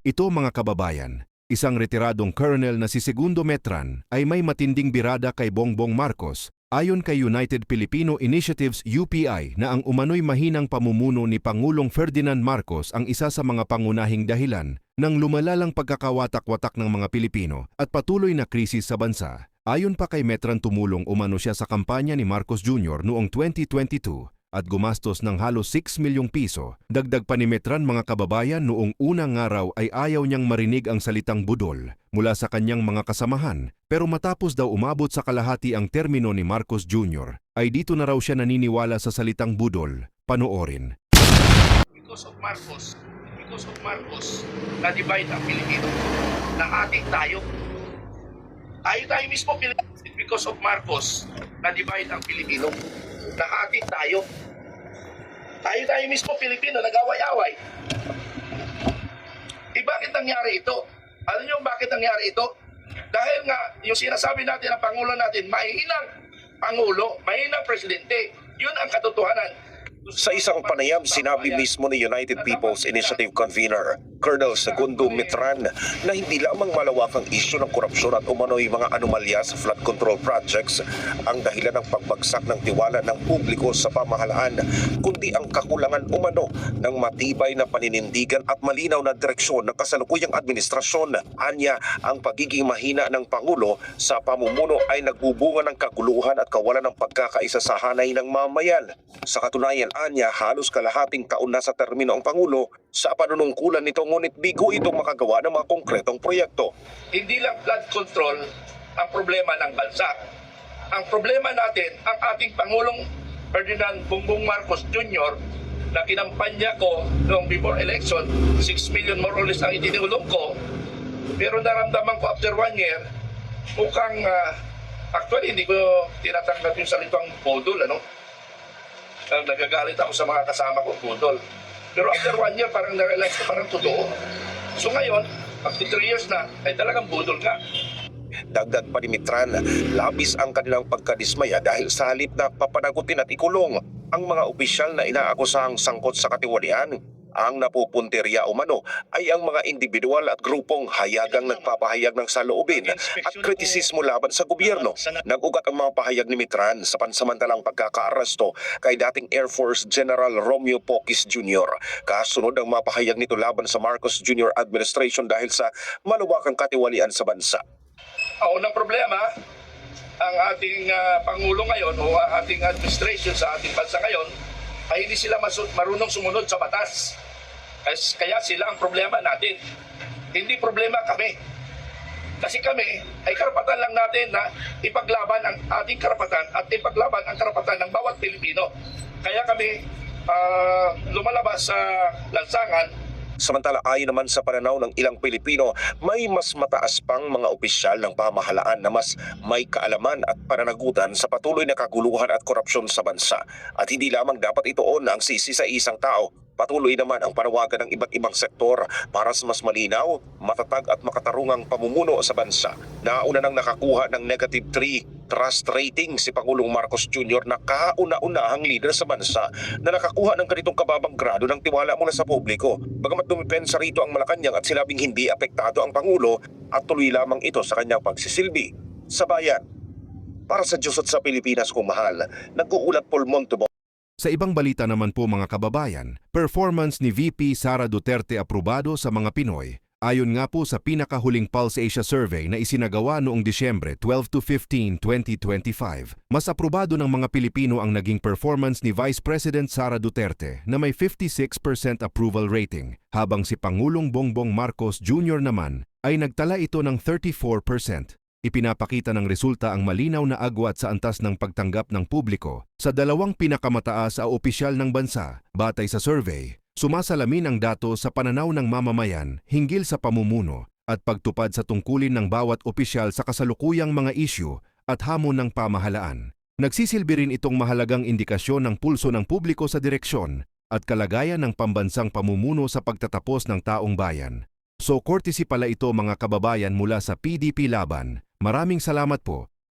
Ito mga kababayan, isang retiradong colonel na si Segundo Metran ay may matinding birada kay Bongbong Marcos ayon kay United Filipino Initiatives UPI na ang umano'y mahinang pamumuno ni Pangulong Ferdinand Marcos ang isa sa mga pangunahing dahilan ng lumalalang pagkakawatak-watak ng mga Pilipino at patuloy na krisis sa bansa. Ayon pa kay Metran, tumulong umano siya sa kampanya ni Marcos Jr. noong 2022 at gumastos ng halos 6 milyong piso. Dagdag pa ni Metran mga kababayan, noong unang araw ay ayaw niyang marinig ang salitang budol mula sa kanyang mga kasamahan. Pero matapos daw umabot sa kalahati ang termino ni Marcos Jr., ay dito na raw siya naniniwala sa salitang budol. Panoorin. Because of Marcos, na-divide ang Pilipino. Nahating tayo. Tayo mismo Pilipino. Because of Marcos, na-divide ang Pilipino. Nahating tayo. Tayo mismo Pilipino, nag-away-away. Bakit nangyari ito? Alam niyo bakit nangyari ito? Dahil nga, yung sinasabi natin ng Pangulo natin, mahinang Pangulo, mahinang Presidente. Yun ang katotohanan. Sa isang panayam, sinabi mismo ni United People's Initiative Convener, Colonel Segundo Metran, na hindi lamang malawakang isyu ng korupsyon at umano'y mga anomalya sa flood control projects ang dahilan ng pagbagsak ng tiwala ng publiko sa pamahalaan, kundi ang kakulangan umano ng matibay na paninindigan at malinaw na direksyon ng kasalukuyang administrasyon. Anya, ang pagiging mahina ng Pangulo sa pamumuno ay nagbubunga ng kaguluhan at kawalan ng pagkakaisa sa hanay ng mamayan. Sa katunayan, anya, halos kalahating taon na sa termino ang Pangulo sa panunungkulan nito, ngunit bigo itong makagawa ng mga konkretong proyekto. Hindi lang flood control ang problema ng bansa. Ang problema natin, ang ating Pangulong Ferdinand Bongbong Marcos Jr. na kinampanya ko noong before election, 6 million more or less ang itinulong ko. Pero naramdaman ko after 1 year, mukhang actually hindi ko tinatanggap yung salitang bodol, nagagalit ako sa mga kasama ko, budol. Pero after 1 year, parang na-realize ko parang totoo. So ngayon, after 3 years na, ay talagang budol nga. Dagdag pa ni Metran, labis ang kanilang pagkadismaya dahil sa halip na papanagutin at ikulong ang mga opisyal na inaakusahang sangkot sa katiwalian, ang napupuntirya umano ay ang mga individual at grupong hayagang nagpapahayag ng saloobin at kritisismo laban sa gobyerno. Nag-ugat ang mga pahayag ni Metran sa pansamantalang pagkakaaresto kay dating Air Force General Romeo Pocis Jr. Kasunod ang mga pahayag nito laban sa Marcos Jr. administration dahil sa maluwakang katiwalian sa bansa. Ang unang problema, ang ating Pangulo ngayon o ating administration sa ating bansa ngayon ay hindi sila marunong sumunod sa batas. Kaya sila ang problema natin. Hindi problema kami. Kasi kami ay karapatan lang natin na ipaglaban ang ating karapatan at ipaglaban ang karapatan ng bawat Pilipino. Kaya kami lumalabas sa lansangan. Samantala, ayon naman sa pananaw ng ilang Pilipino, may mas mataas pang mga opisyal ng pamahalaan na mas may kaalaman at pananagutan sa patuloy na kaguluhan at korupsyon sa bansa. At hindi lamang dapat ituon ang sisi sa isang tao. Patuloy naman ang panawagan ng iba't ibang sektor para sa mas malinaw, matatag at makatarungang pamumuno sa bansa. Nauna nang nakakuha ng negative 3 trust rating si Pangulong Marcos Jr. na kauna-unahang leader sa bansa na nakakuha ng ganitong kababang grado ng tiwala mula sa publiko. Bagamat dumipensa rito ang Malacanang at sinabing hindi apektado ang Pangulo at tuloy lamang ito sa kanyang pagsisilbi sa bayan. Para sa Diyos at sa Pilipinas kung mahal, nag-uulat Paul Montalvo. Sa ibang balita naman po mga kababayan, performance ni VP Sara Duterte aprobado sa mga Pinoy. Ayon nga po sa pinakahuling Pulse Asia Survey na isinagawa noong Disyembre 12 to 15, 2025, mas aprobado ng mga Pilipino ang naging performance ni Vice President Sara Duterte na may 56% approval rating, habang si Pangulong Bongbong Marcos Jr. naman ay nagtala ito ng 34%. Ipinapakita ng resulta ang malinaw na agwat sa antas ng pagtanggap ng publiko sa dalawang pinakamataas na opisyal ng bansa. Batay sa survey, sumasalamin ang datos sa pananaw ng mamamayan hinggil sa pamumuno at pagtupad sa tungkulin ng bawat opisyal sa kasalukuyang mga isyu at hamon ng pamahalaan. Nagsisilbi rin itong mahalagang indikasyon ng pulso ng publiko sa direksyon at kalagayan ng pambansang pamumuno sa pagtatapos ng taong bayan. So courtesy pala ito mga kababayan mula sa PDP Laban. Maraming salamat po